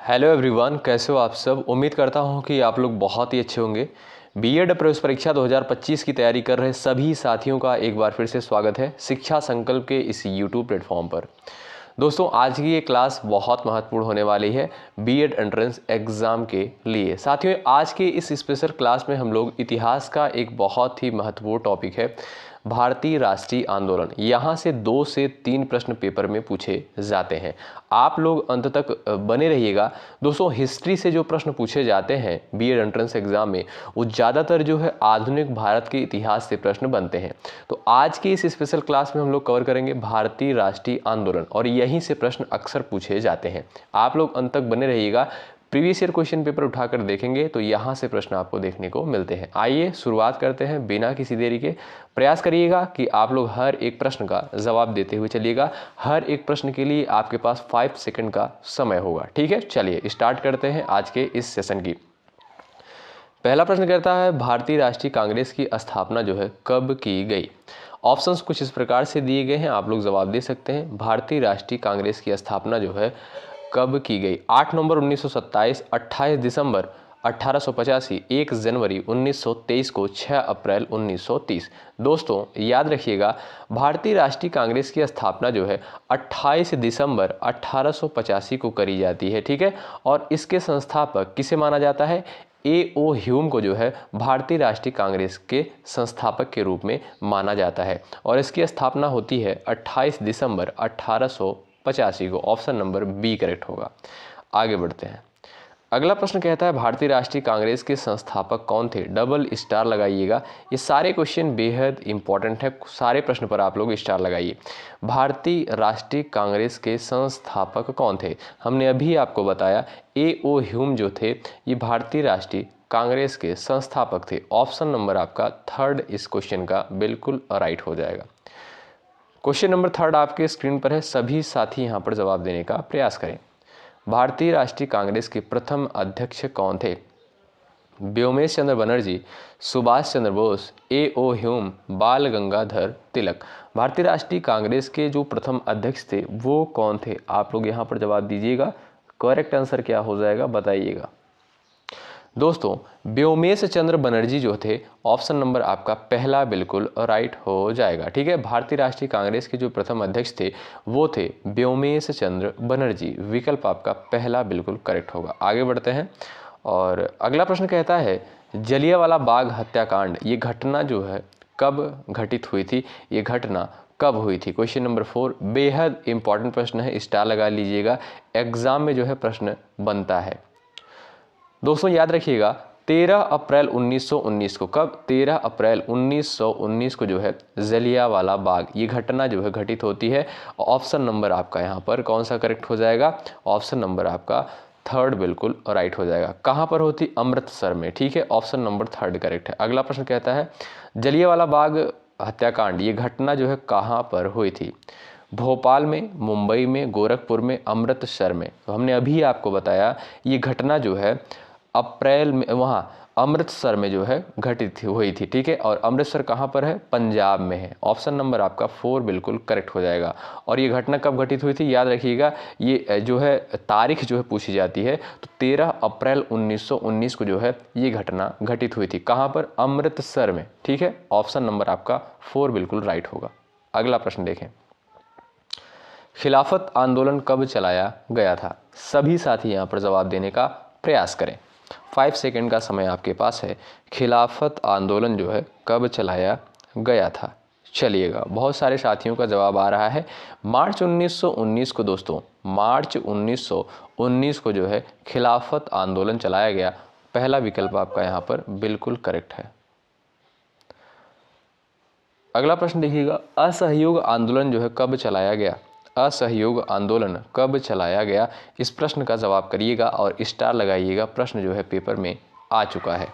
Hello everyone, कैसे हो आप सब। उम्मीद करता हूं कि आप लोग बहुत ही अच्छे होंगे। बीएड प्रवेश परीक्षा 2025 की तैयारी कर रहे सभी साथियों का एक बार फिर से स्वागत है शिक्षा संकल्प के इस यूट्यूब प्लेटफॉर्म पर। दोस्तों, आज की ये क्लास बहुत महत्वपूर्ण होने वाली है बीएड एंट्रेंस एग्ज़ाम के लिए। साथियों, आज के इस स्पेशल क्लास में हम लोग इतिहास का एक बहुत ही महत्वपूर्ण टॉपिक है भारतीय राष्ट्रीय आंदोलन। यहाँ से 2 से 3 प्रश्न पेपर में पूछे जाते हैं। आप लोग अंत तक बने रहिएगा। दोस्तों, हिस्ट्री से जो प्रश्न पूछे जाते हैं बीएड एंट्रेंस एग्जाम में, वो ज़्यादातर जो है आधुनिक भारत के इतिहास से प्रश्न बनते हैं। तो आज की इस स्पेशल क्लास में हम लोग कवर करेंगे भारतीय राष्ट्रीय आंदोलन, और यहीं से प्रश्न अक्सर पूछे जाते हैं। आप लोग अंत तक बने रहिएगा। प्रीवियस ईयर क्वेश्चन पेपर उठाकर देखेंगे तो यहाँ से प्रश्न आपको देखने को मिलते हैं। आइए शुरुआत करते हैं बिना किसी देरी के। प्रयास करिएगा कि आप लोग हर एक प्रश्न का जवाब देते हुए चलिएगा। हर एक प्रश्न के लिए आपके पास 5 सेकंड का समय होगा। ठीक है, चलिए स्टार्ट करते हैं आज के इस सेशन की। पहला प्रश्न कहता है भारतीय राष्ट्रीय कांग्रेस की स्थापना जो है कब की गई। ऑप्शंस कुछ इस प्रकार से दिए गए हैं, आप लोग जवाब दे सकते हैं। भारतीय राष्ट्रीय कांग्रेस की स्थापना जो है कब की गई। 8 नवंबर 1927, 28 दिसंबर 1885, 1 जनवरी 1923 को 6 अप्रैल 1930। दोस्तों याद रखिएगा, भारतीय राष्ट्रीय कांग्रेस की स्थापना जो है 28 दिसंबर 1885 को करी जाती है। ठीक है, और इसके संस्थापक किसे माना जाता है। A.O. ह्यूम को जो है भारतीय राष्ट्रीय कांग्रेस के संस्थापक के रूप में माना जाता है, और इसकी स्थापना होती है 28 दिसंबर 1885 को। ऑप्शन नंबर बी करेक्ट होगा। आगे बढ़ते हैं। अगला प्रश्न कहता है भारतीय राष्ट्रीय कांग्रेस के संस्थापक कौन थे। डबल स्टार लगाइएगा, ये सारे क्वेश्चन बेहद इंपॉर्टेंट है। सारे प्रश्न पर आप लोग स्टार लगाइए। भारतीय राष्ट्रीय कांग्रेस के संस्थापक कौन थे। हमने अभी आपको बताया A.O. ह्यूम जो थे ये भारतीय राष्ट्रीय कांग्रेस के संस्थापक थे। ऑप्शन नंबर आपका थर्ड इस क्वेश्चन का बिल्कुल राइट हो जाएगा। क्वेश्चन नंबर थर्ड आपके स्क्रीन पर है, सभी साथी यहाँ पर जवाब देने का प्रयास करें। भारतीय राष्ट्रीय कांग्रेस के प्रथम अध्यक्ष कौन थे। व्योमेश चंद्र बनर्जी, सुभाष चंद्र बोस, A.O. ह्यूम, बाल गंगाधर तिलक। भारतीय राष्ट्रीय कांग्रेस के जो प्रथम अध्यक्ष थे वो कौन थे। आप लोग यहाँ पर जवाब दीजिएगा। करेक्ट आंसर क्या हो जाएगा बताइएगा। दोस्तों, व्योमेश चंद्र बनर्जी जो थे, ऑप्शन नंबर आपका पहला बिल्कुल राइट हो जाएगा। ठीक है, भारतीय राष्ट्रीय कांग्रेस के जो प्रथम अध्यक्ष थे वो थे व्योमेश चंद्र बनर्जी। विकल्प आपका पहला बिल्कुल करेक्ट होगा। आगे बढ़ते हैं, और अगला प्रश्न कहता है जलियांवाला बाग हत्याकांड, ये घटना जो है कब घटित हुई थी। ये घटना कब हुई थी। क्वेश्चन नंबर 4 बेहद इंपॉर्टेंट प्रश्न है, स्टार लगा लीजिएगा। एग्जाम में जो है प्रश्न बनता है। दोस्तों याद रखिएगा 13 अप्रैल 1919 को, कब 13 अप्रैल 1919 को जो है जलियांवाला बाग ये घटना जो है घटित होती है। ऑप्शन नंबर आपका यहाँ पर कौन सा करेक्ट हो जाएगा। ऑप्शन नंबर आपका थर्ड बिल्कुल राइट हो जाएगा। कहाँ पर होती, अमृतसर में। ठीक है, ऑप्शन नंबर थर्ड करेक्ट है। अगला प्रश्न कहता है जलियांवाला बाग हत्याकांड ये घटना जो है कहाँ पर हुई थी। भोपाल में, मुंबई में, गोरखपुर में, अमृतसर में। तो हमने अभी आपको बताया ये घटना जो है अप्रैल में वहाँ अमृतसर में जो है घटित हुई थी। ठीक है, और अमृतसर कहाँ पर है, पंजाब में है। ऑप्शन नंबर आपका 4 बिल्कुल करेक्ट हो जाएगा। और ये घटना कब घटित हुई थी याद रखिएगा, ये जो है तारीख जो है पूछी जाती है तो 13 अप्रैल 1919 को जो है ये घटना घटित हुई थी। कहाँ पर, अमृतसर में। ठीक है, ऑप्शन नंबर आपका 4 बिल्कुल राइट होगा। अगला प्रश्न देखें, खिलाफत आंदोलन कब चलाया गया था। सभी साथी यहाँ पर जवाब देने का प्रयास करें। 5 सेकंड का समय आपके पास है। खिलाफत आंदोलन जो है कब चलाया गया था। चलिएगा, बहुत सारे साथियों का जवाब आ रहा है मार्च 1919 को। दोस्तों मार्च 1919 को जो है खिलाफत आंदोलन चलाया गया। पहला विकल्प आपका यहाँ पर बिल्कुल करेक्ट है। अगला प्रश्न देखिएगा, असहयोग आंदोलन जो है कब चलाया गया। असहयोग आंदोलन कब चलाया गया, इस प्रश्न का जवाब करिएगा और स्टार लगाइएगा। प्रश्न जो है पेपर में आ चुका है।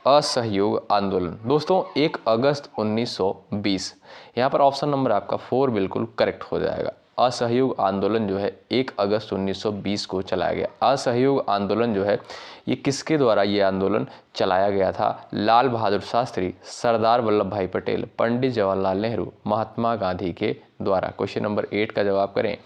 असहयोग आंदोलन दोस्तों 1 अगस्त 1920। यहाँ पर ऑप्शन नंबर आपका 4 बिल्कुल करेक्ट हो जाएगा। असहयोग आंदोलन जो है 1 अगस्त 1920 को चलाया गया। असहयोग आंदोलन जो है ये किसके द्वारा ये आंदोलन चलाया गया था। लाल बहादुर शास्त्री, सरदार वल्लभ भाई पटेल, पंडित जवाहरलाल नेहरू, महात्मा गांधी के द्वारा। क्वेश्चन नंबर 8 का जवाब करें।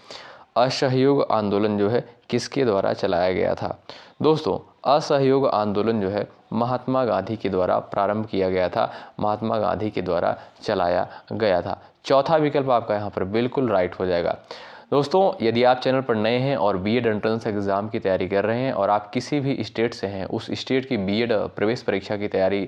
असहयोग आंदोलन जो है किसके द्वारा चलाया गया था? दोस्तों, असहयोग आंदोलन जो है महात्मा गांधी के द्वारा प्रारंभ किया गया था, महात्मा गांधी के द्वारा चलाया गया था। चौथा विकल्प आपका यहाँ पर बिल्कुल राइट हो जाएगा। दोस्तों, यदि आप चैनल पर नए हैं और बीएड एंट्रेंस एग्ज़ाम की तैयारी कर रहे हैं और आप किसी भी स्टेट से हैं, उस स्टेट की बीएड प्रवेश परीक्षा की तैयारी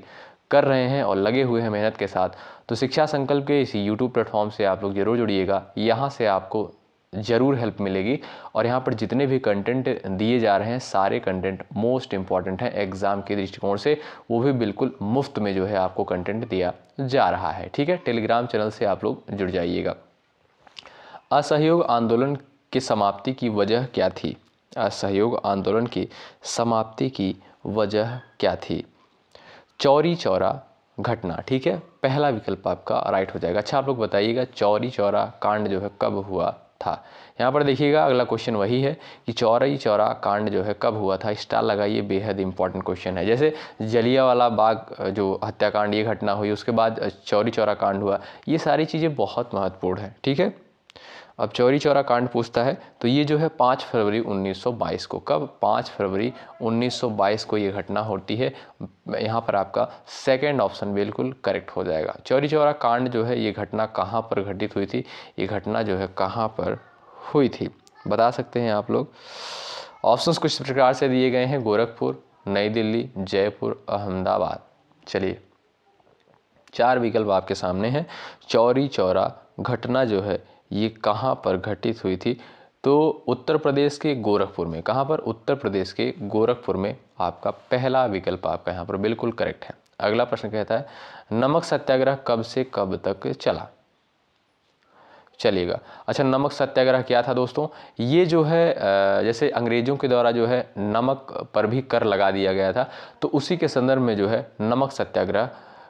कर रहे हैं और लगे हुए हैं मेहनत के साथ, तो शिक्षा संकल्प के इस यूट्यूब प्लेटफॉर्म से आप लोग जरूर जुड़िएगा। यहाँ से आपको ज़रूर हेल्प मिलेगी और यहाँ पर जितने भी कंटेंट दिए जा रहे हैं सारे कंटेंट मोस्ट इम्पॉर्टेंट हैं एग्ज़ाम के दृष्टिकोण से, वो भी बिल्कुल मुफ्त में जो है आपको कंटेंट दिया जा रहा है। ठीक है, टेलीग्राम चैनल से आप लोग जुड़ जाइएगा। असहयोग आंदोलन की समाप्ति की वजह क्या थी? असहयोग आंदोलन की समाप्ति की वजह क्या थी? चौरी चौरा घटना। ठीक है, पहला विकल्प आपका राइट हो जाएगा। अच्छा, आप लोग बताइएगा चौरी चौरा कांड जो है कब हुआ था? यहाँ पर देखिएगा अगला क्वेश्चन वही है कि चौरी चौरा कांड जो है कब हुआ था। स्टार लगाइए, बेहद इंपॉर्टेंट क्वेश्चन है। जैसे जलियांवाला बाग जो हत्याकांड ये घटना हुई, उसके बाद चौरी चौरा कांड हुआ, ये सारी चीज़ें बहुत महत्वपूर्ण है। ठीक है, अब चौरी चौरा कांड पूछता है तो ये जो है 5 फरवरी 1922 को, कब? 5 फरवरी 1922 को ये घटना होती है। यहाँ पर आपका सेकंड ऑप्शन बिल्कुल करेक्ट हो जाएगा। चौरी चौरा कांड जो है ये घटना कहाँ पर घटित हुई थी? ये घटना जो है कहाँ पर हुई थी, बता सकते हैं आप लोग? ऑप्शंस कुछ प्रकार से दिए गए हैं, गोरखपुर, नई दिल्ली, जयपुर, अहमदाबाद। चलिए, 4 विकल्प आपके सामने हैं। चौरी चौरा घटना जो है ये कहाँ पर घटित हुई थी? तो उत्तर प्रदेश के गोरखपुर में। कहाँ पर? उत्तर प्रदेश के गोरखपुर में आपका पहला विकल्प आपका यहाँ पर बिल्कुल करेक्ट है। अगला प्रश्न कहता है नमक सत्याग्रह कब से कब तक चला? चलिएगा, अच्छा, नमक सत्याग्रह क्या था दोस्तों? ये जो है जैसे अंग्रेजों के द्वारा जो है नमक पर भी कर लगा दिया गया था, तो उसी के संदर्भ में जो है नमक सत्याग्रह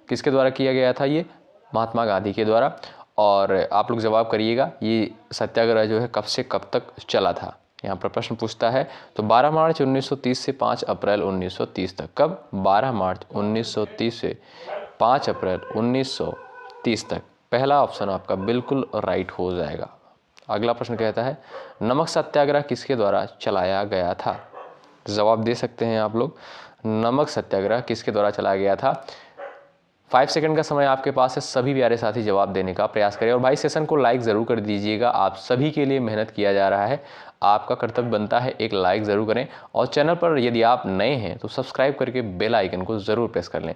किसके द्वारा किया गया था? ये महात्मा गांधी के द्वारा। और आप लोग जवाब करिएगा, ये सत्याग्रह जो है कब से कब तक चला था? यहाँ पर प्रश्न पूछता है तो 12 मार्च 1930 से 5 अप्रैल 1930 तक। कब? 12 मार्च 1930 से 5 अप्रैल 1930 तक। पहला ऑप्शन आपका बिल्कुल राइट हो जाएगा। अगला प्रश्न कहता है नमक सत्याग्रह किसके द्वारा चलाया गया था? जवाब दे सकते हैं आप लोग, नमक सत्याग्रह किसके द्वारा चलाया गया था? 5 सेकंड का समय आपके पास है। सभी प्यारे साथी जवाब देने का प्रयास करें और भाई सेशन को लाइक ज़रूर कर दीजिएगा। आप सभी के लिए मेहनत किया जा रहा है, आपका कर्तव्य बनता है एक लाइक ज़रूर करें और चैनल पर यदि आप नए हैं तो सब्सक्राइब करके बेल आइकन को ज़रूर प्रेस कर लें।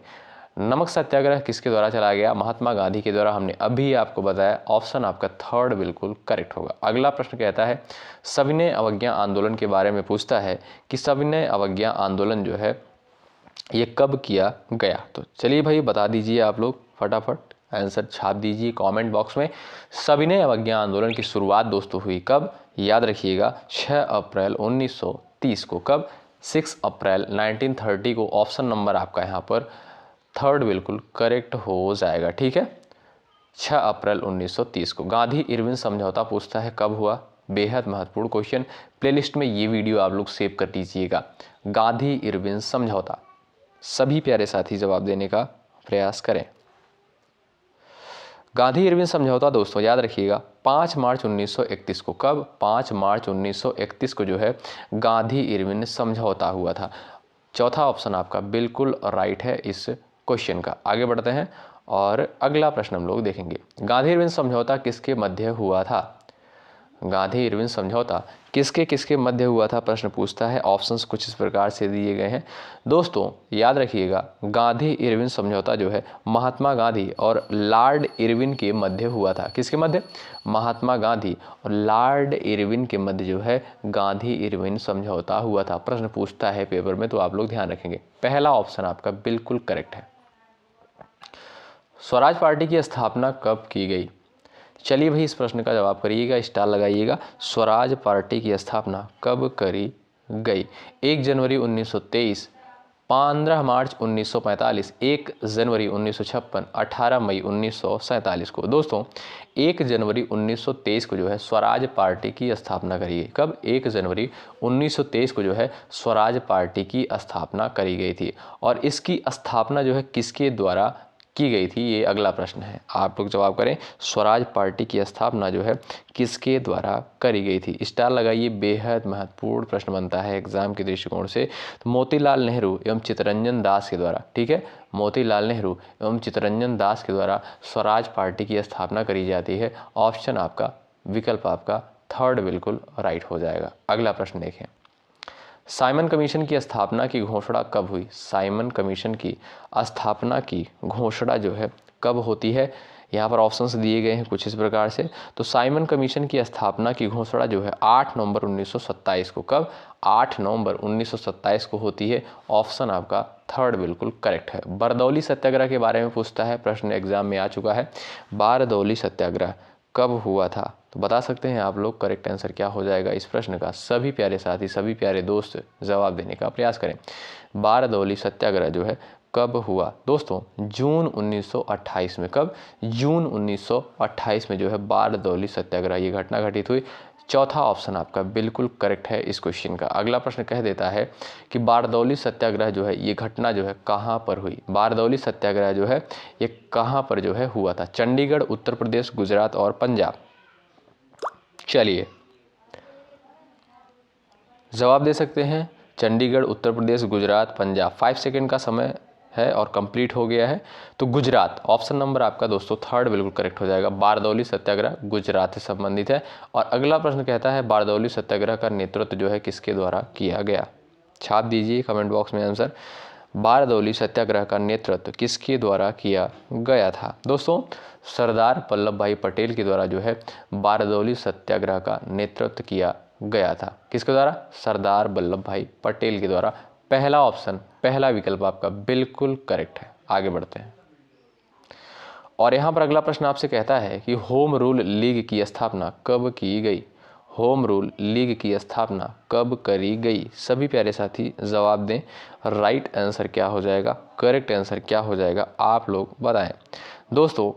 नमक सत्याग्रह किसके द्वारा चलाया गया? महात्मा गांधी के द्वारा। हमने अभी आपको बताया, ऑप्शन आपका थर्ड बिल्कुल करेक्ट होगा। अगला प्रश्न कहता है सविनय अवज्ञा आंदोलन के बारे में पूछता है कि सविनय अवज्ञा आंदोलन जो है ये कब किया गया? तो चलिए भाई बता दीजिए, आप लोग फटाफट आंसर छाप दीजिए कमेंट बॉक्स में। सविनय अवज्ञा आंदोलन की शुरुआत दोस्तों हुई कब? याद रखिएगा 6 अप्रैल 1930 को। कब? 6 अप्रैल 1930 को। ऑप्शन नंबर आपका यहाँ पर थर्ड बिल्कुल करेक्ट हो जाएगा। ठीक है, 6 अप्रैल 1930 को। गांधी इरविन समझौता पूछता है कब हुआ? बेहद महत्वपूर्ण क्वेश्चन, प्लेलिस्ट में ये वीडियो आप लोग सेव कर लीजिएगा। गांधी इरविन समझौता, सभी प्यारे साथी जवाब देने का प्रयास करें। गांधी इरविन समझौता दोस्तों याद रखिएगा 5 मार्च 1931 को। कब? 5 मार्च 1931 को जो है गांधी इरविन समझौता हुआ था। चौथा ऑप्शन आपका बिल्कुल राइट है इस क्वेश्चन का। आगे बढ़ते हैं और अगला प्रश्न हम लोग देखेंगे। गांधी इरविन समझौता किसके मध्य हुआ था? गांधी इरविन समझौता किसके किसके मध्य हुआ था? प्रश्न पूछता है। ऑप्शंस कुछ इस प्रकार से दिए गए हैं दोस्तों, याद रखिएगा गांधी इरविन समझौता जो है महात्मा गांधी और लॉर्ड इरविन के मध्य हुआ था। किसके मध्य? महात्मा गांधी और लॉर्ड इरविन के मध्य जो है गांधी इरविन समझौता हुआ था। प्रश्न पूछता है पेपर में, तो आप लोग ध्यान रखेंगे। पहला ऑप्शन आपका बिल्कुल करेक्ट है। स्वराज पार्टी की स्थापना कब की गई? चलिए भाई इस प्रश्न का जवाब करिएगा, स्टार लगाइएगा। स्वराज पार्टी की स्थापना कब करी गई? 1 जनवरी 1923, 15 मार्च 1945, 1 जनवरी 1956, 18 मई 1947 को। दोस्तों 1 जनवरी 1923 को जो है स्वराज पार्टी की स्थापना करी गई। कब? 1 जनवरी 1923 को जो है स्वराज पार्टी की स्थापना करी गई थी। और इसकी स्थापना जो है किसके द्वारा की गई थी, ये अगला प्रश्न है। आप लोग जवाब करें। स्वराज पार्टी की स्थापना जो है किसके द्वारा करी गई थी? स्टार लगाइए, बेहद महत्वपूर्ण प्रश्न बनता है एग्जाम के दृष्टिकोण से। तो मोतीलाल नेहरू एवं चित्तरंजन दास के द्वारा, ठीक है, मोतीलाल नेहरू एवं चित्तरंजन दास के द्वारा स्वराज पार्टी की स्थापना करी जाती है। ऑप्शन आपका, विकल्प आपका थर्ड बिल्कुल राइट हो जाएगा। अगला प्रश्न देखें। साइमन कमीशन की स्थापना की घोषणा कब हुई? साइमन कमीशन की स्थापना की घोषणा जो है कब होती है? यहाँ पर ऑप्शंस दिए गए हैं कुछ इस प्रकार से। तो साइमन कमीशन की स्थापना की घोषणा जो है 8 नवंबर 1927 को, कब? 8 नवंबर 1927 को होती है। ऑप्शन आपका थर्ड बिल्कुल करेक्ट है। बारदौली सत्याग्रह के बारे में पूछता है प्रश्न, एग्जाम में आ चुका है। बारदौली सत्याग्रह कब हुआ था? तो बता सकते हैं आप लोग करेक्ट आंसर क्या हो जाएगा इस प्रश्न का? सभी प्यारे साथी, सभी प्यारे दोस्त जवाब देने का प्रयास करें। बारदौली सत्याग्रह जो है कब हुआ? दोस्तों जून 1928 में। कब? जून 1928 में जो है बारदौली सत्याग्रह ये घटना घटित हुई। चौथा ऑप्शन आपका बिल्कुल करेक्ट है इस क्वेश्चन का। अगला प्रश्न कह देता है कि बारदौली सत्याग्रह जो है ये घटना जो है कहाँ पर हुई? बारदौली सत्याग्रह जो है ये कहाँ पर जो है हुआ था? चंडीगढ़, उत्तर प्रदेश, गुजरात और पंजाब। चलिए जवाब दे सकते हैं। चंडीगढ़, उत्तर प्रदेश, गुजरात, पंजाब। 5 सेकंड का समय है और कंप्लीट हो गया है। तो गुजरात, ऑप्शन नंबर आपका दोस्तों थर्ड बिल्कुल करेक्ट हो जाएगा। बारदौली सत्याग्रह गुजरात से संबंधित है। और अगला प्रश्न कहता है बारदौली सत्याग्रह का नेतृत्व जो है किसके द्वारा किया गया? छाप दीजिए कमेंट बॉक्स में आंसर। बारदौली सत्याग्रह का नेतृत्व किसके द्वारा किया गया था? दोस्तों सरदार वल्लभ भाई पटेल के द्वारा जो है बारदौली सत्याग्रह का नेतृत्व किया गया था। किसके द्वारा? सरदार वल्लभ भाई पटेल के द्वारा। पहला ऑप्शन, पहला विकल्प आपका बिल्कुल करेक्ट है। आगे बढ़ते हैं। और यहाँ पर अगला प्रश्न आपसे कहता है कि होम रूल लीग की स्थापना कब की गई? होम रूल लीग की स्थापना कब करी गई? सभी प्यारे साथी जवाब दें। राइट आंसर क्या हो जाएगा? करेक्ट आंसर क्या हो जाएगा? आप लोग बताएं। दोस्तों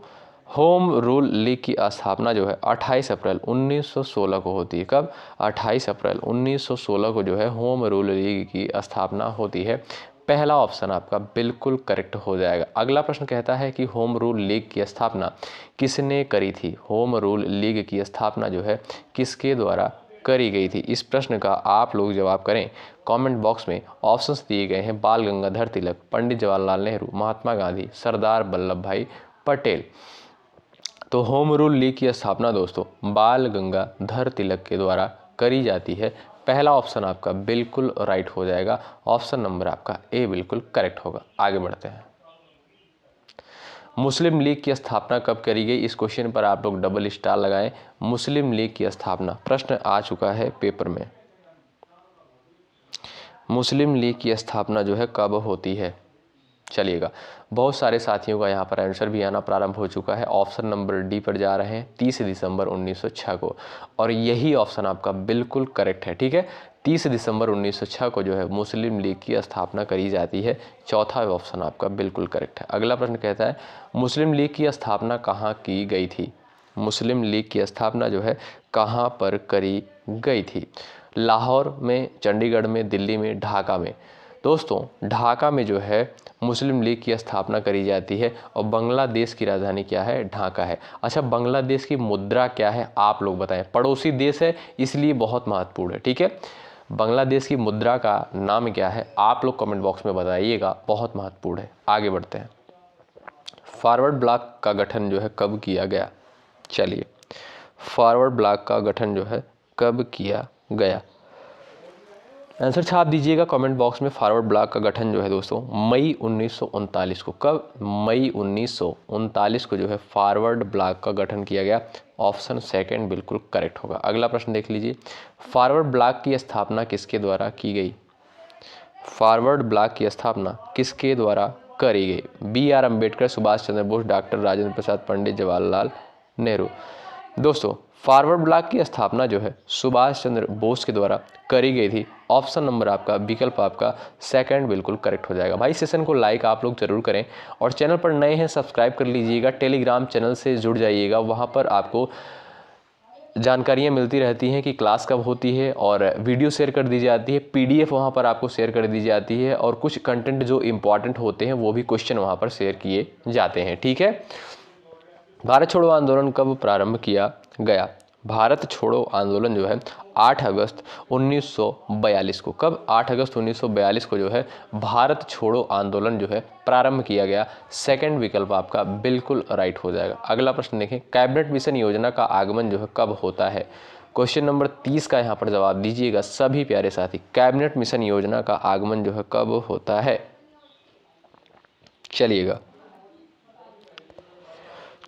होम रूल लीग की स्थापना जो है 28 अप्रैल 1916 को होती है। कब? 28 अप्रैल 1916 को जो है होम रूल लीग की स्थापना होती है। पहला ऑप्शन आपका बिल्कुल करेक्ट हो जाएगा। अगला प्रश्न कहता है कि होम रूल लीग की स्थापना किसने करी थी? होम रूल लीग की स्थापना जो है किसके द्वारा करी गई थी? इस प्रश्न का आप लोग जवाब करें कमेंट बॉक्स में। ऑप्शंस दिए गए हैं बाल गंगाधर तिलक, पंडित जवाहरलाल नेहरू, महात्मा गांधी, सरदार वल्लभ भाई पटेल। तो होम रूल लीग की स्थापना दोस्तों बाल गंगाधर तिलक के द्वारा करी जाती है। पहला ऑप्शन आपका बिल्कुल राइट हो जाएगा। ऑप्शन नंबर आपका ए बिल्कुल करेक्ट होगा। आगे बढ़ते हैं। मुस्लिम लीग की स्थापना कब करी गई? इस क्वेश्चन पर आप लोग डबल स्टार लगाएं। मुस्लिम लीग की स्थापना, प्रश्न आ चुका है पेपर में। मुस्लिम लीग की स्थापना जो है कब होती है? चलिएगा, बहुत सारे साथियों का यहाँ पर आंसर भी आना प्रारंभ हो चुका है। ऑप्शन नंबर डी पर जा रहे हैं 30 दिसंबर 1906 को, और यही ऑप्शन आपका बिल्कुल करेक्ट है। ठीक है, 30 दिसंबर 1906 को जो है मुस्लिम लीग की स्थापना करी जाती है। चौथा ऑप्शन आपका बिल्कुल करेक्ट है। अगला प्रश्न कहता है मुस्लिम लीग की स्थापना कहाँ की गई थी? मुस्लिम लीग की स्थापना जो है कहाँ पर करी गई थी? लाहौर में, चंडीगढ़ में, दिल्ली में, ढाका में। दोस्तों ढाका में जो है मुस्लिम लीग की स्थापना करी जाती है। और बांग्लादेश की राजधानी क्या है? ढाका है। अच्छा, बांग्लादेश की मुद्रा क्या है? आप लोग बताएं। पड़ोसी देश है इसलिए बहुत महत्वपूर्ण है। ठीक है, बांग्लादेश की मुद्रा का नाम क्या है? आप लोग कमेंट बॉक्स में बताइएगा, बहुत महत्वपूर्ण है। आगे बढ़ते हैं। फॉरवर्ड ब्लॉक का गठन जो है कब किया गया? चलिए, फॉरवर्ड ब्लॉक का गठन जो है कब किया गया? आंसर छाप दीजिएगा कमेंट बॉक्स में। फॉरवर्ड ब्लॉक का गठन जो है दोस्तों मई 1939 को। कब? मई 1939 को जो है फॉरवर्ड ब्लॉक का गठन किया गया। ऑप्शन सेकंड बिल्कुल करेक्ट होगा। अगला प्रश्न देख लीजिए, फॉरवर्ड ब्लॉक की स्थापना किसके द्वारा की गई? फॉरवर्ड ब्लॉक की स्थापना किसके द्वारा करी गई? BR Ambedkar, Subhash Chandra Bose, doctor Rajendra Prasad, Pandit Jawaharlal Nehru. दोस्तों फॉरवर्ड ब्लॉक की स्थापना जो है सुभाष चंद्र बोस के द्वारा करी गई थी। ऑप्शन नंबर आपका, विकल्प आपका सेकंड बिल्कुल करेक्ट हो जाएगा। भाई सेशन को लाइक आप लोग जरूर करें, और चैनल पर नए हैं सब्सक्राइब कर लीजिएगा। टेलीग्राम चैनल से जुड़ जाइएगा, वहाँ पर आपको जानकारियाँ मिलती रहती हैं कि क्लास कब होती है, और वीडियो शेयर कर दी जाती है, PDF वहाँ पर आपको शेयर कर दी जाती है, और कुछ कंटेंट जो इम्पॉर्टेंट होते हैं वो भी क्वेश्चन वहाँ पर शेयर किए जाते हैं। ठीक है, भारत छोड़ो आंदोलन कब प्रारंभ किया गया? भारत छोड़ो आंदोलन जो है 8 अगस्त 1942 को, कब? 8 अगस्त 1942 को जो है भारत छोड़ो आंदोलन जो है प्रारंभ किया गया। सेकंड विकल्प आपका बिल्कुल राइट हो जाएगा। अगला प्रश्न देखें, कैबिनेट मिशन योजना का आगमन जो है कब होता है? क्वेश्चन नंबर 30 का यहाँ पर जवाब दीजिएगा सभी प्यारे साथी। कैबिनेट मिशन योजना का आगमन जो है कब होता है? चलिएगा,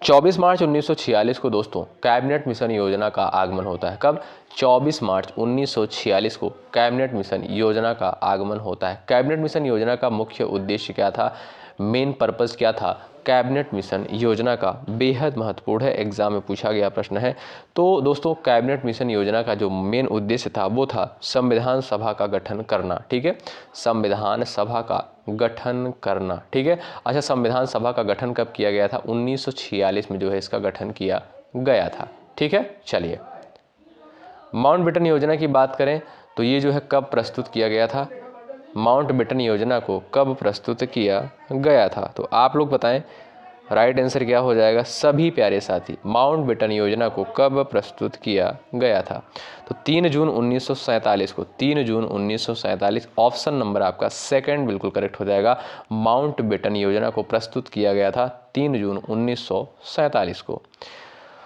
24 मार्च 1946 को दोस्तों कैबिनेट मिशन योजना का आगमन होता है। कब? 24 मार्च 1946 को कैबिनेट मिशन योजना का आगमन होता है। कैबिनेट मिशन योजना का मुख्य उद्देश्य क्या था? मेन पर्पस क्या था कैबिनेट मिशन योजना का? बेहद महत्वपूर्ण है, एग्जाम में पूछा गया प्रश्न है। तो दोस्तों कैबिनेट मिशन योजना का जो मेन उद्देश्य था वो था संविधान सभा का गठन करना। ठीक है, संविधान सभा का गठन करना। ठीक है, अच्छा, संविधान सभा का गठन कब किया गया था? 1946 में जो है इसका गठन किया गया था। ठीक है, चलिए, माउंटबेटन योजना की बात करें तो ये जो है कब प्रस्तुत किया गया था? माउंटबेटन योजना को कब प्रस्तुत किया गया था? तो आप लोग बताएं, राइट आंसर क्या हो जाएगा सभी प्यारे साथी? माउंटबेटन योजना को कब प्रस्तुत किया गया था? तो 3 जून 1947 को, 3 जून 1947, ऑप्शन नंबर आपका सेकंड बिल्कुल करेक्ट हो जाएगा। माउंटबेटन योजना को प्रस्तुत किया गया था 3 जून 1947 को।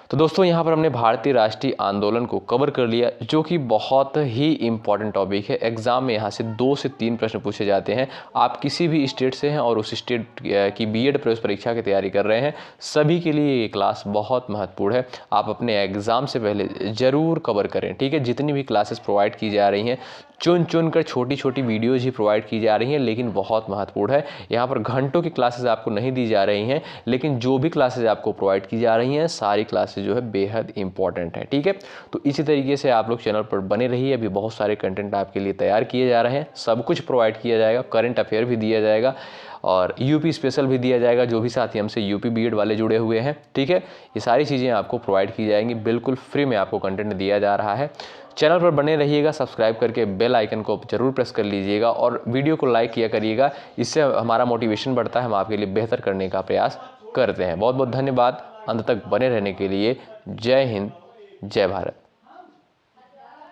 तो दोस्तों यहाँ पर हमने भारतीय राष्ट्रीय आंदोलन को कवर कर लिया, जो कि बहुत ही इंपॉर्टेंट टॉपिक है। एग्जाम में यहाँ से 2 से 3 प्रश्न पूछे जाते हैं। आप किसी भी स्टेट से हैं और उस स्टेट की बीएड प्रवेश परीक्षा की तैयारी कर रहे हैं, सभी के लिए ये क्लास बहुत महत्वपूर्ण है। आप अपने एग्ज़ाम से पहले ज़रूर कवर करें। ठीक है, जितनी भी क्लासेस प्रोवाइड की जा रही हैं, चुन कर छोटी छोटी वीडियोज़ ही प्रोवाइड की जा रही हैं, लेकिन बहुत महत्वपूर्ण है। यहाँ पर घंटों की क्लासेस आपको नहीं दी जा रही हैं, लेकिन जो भी क्लासेस आपको प्रोवाइड की जा रही हैं सारी क्लासेस जो है बेहद इंपॉर्टेंट है। ठीक है, तो इसी तरीके से आप लोग चैनल पर बने रहिए। अभी बहुत सारे कंटेंट आपके लिए तैयार किए जा रहे हैं, सब कुछ प्रोवाइड किया जाएगा, करंट अफेयर भी दिया जाएगा और यूपी स्पेशल भी दिया जाएगा, जो भी साथी हमसे यूपी बीएड वाले जुड़े हुए हैं। ठीक है, ये सारी चीज़ें आपको प्रोवाइड की जाएंगी, बिल्कुल फ्री में आपको कंटेंट दिया जा रहा है। चैनल पर बने रहिएगा, सब्सक्राइब करके बेल आइकन को जरूर प्रेस कर लीजिएगा और वीडियो को लाइक किया करिएगा। इससे हमारा मोटिवेशन बढ़ता है, हम आपके लिए बेहतर करने का प्रयास करते हैं। बहुत बहुत धन्यवाद अंत तक बने रहने के लिए। जय हिंद, जय भारत।